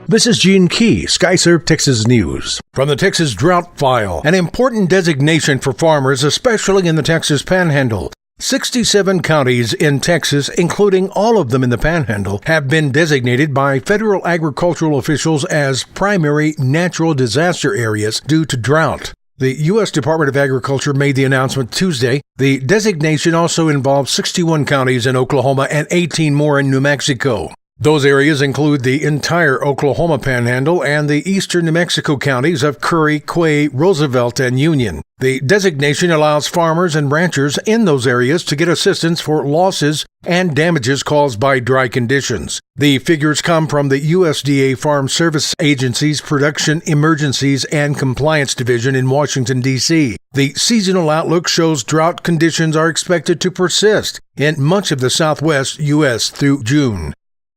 This is Gene Key, Skyserve, Texas News. From the Texas Drought File, an important designation for farmers, especially in the Texas Panhandle. 67 counties in Texas, including all of them in the Panhandle, have been designated by federal agricultural officials as primary natural disaster areas due to drought. The U.S. Department of Agriculture made the announcement Tuesday. The designation also involves 61 counties in Oklahoma and 18 more in New Mexico. Those areas include the entire Oklahoma Panhandle and the eastern New Mexico counties of Curry, Quay, Roosevelt, and Union. The designation allows farmers and ranchers in those areas to get assistance for losses and damages caused by dry conditions. The figures come from the USDA Farm Service Agency's Production Emergencies and Compliance Division in Washington, D.C. The seasonal outlook shows drought conditions are expected to persist in much of the southwest U.S. through June.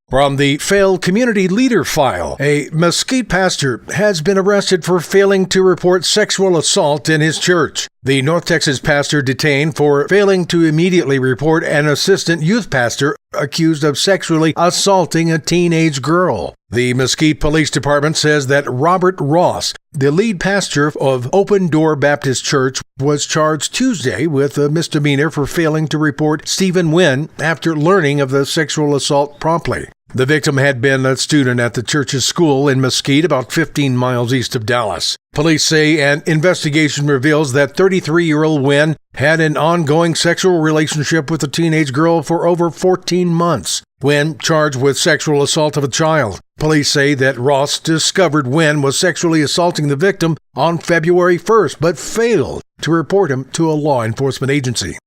From the failed community leader file, a Mesquite pastor has been arrested for failing to report sexual assault in his church. The North Texas pastor detained for failing to immediately report an assistant youth pastor accused of sexually assaulting a teenage girl. The Mesquite Police Department says that Robert Ross, the lead pastor of Open Door Baptist Church, was charged Tuesday with a misdemeanor for failing to report Stephen Wynn after learning of the sexual assault promptly. The victim had been a student at the church's school in Mesquite, about 15 miles east of Dallas. Police say an investigation reveals that 33-year-old Wynn had an ongoing sexual relationship with a teenage girl for over 14 months. Wynn charged with sexual assault of a child. Police say that Ross discovered Wynn was sexually assaulting the victim on February 1st, but failed to report him to a law enforcement agency.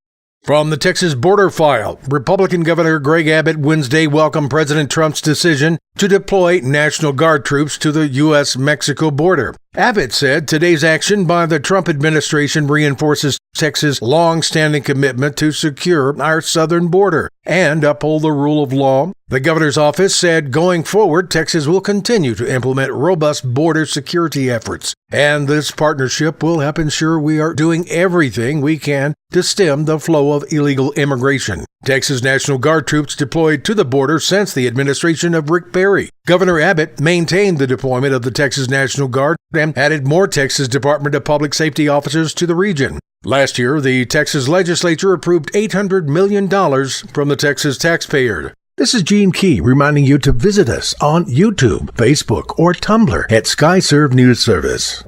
From the Texas Border File, Republican Governor Greg Abbott Wednesday welcomed President Trump's decision to deploy National Guard troops to the U.S. Mexico border. Abbott said today's action by the Trump administration reinforces Texas' long-standing commitment to secure our southern border and uphold the rule of law. The governor's office said going forward, Texas will continue to implement robust border security efforts, and this partnership will help ensure we are doing everything we can to stem the flow of illegal immigration. Texas National Guard troops deployed to the border since the administration of Rick Perry. Governor Abbott maintained the deployment of the Texas National Guard and added more Texas Department of Public Safety officers to the region. Last year, the Texas legislature approved $800 million from the Texas taxpayer. This is Gene Key reminding you to visit us on YouTube, Facebook, or Tumblr at Skyserve News Service.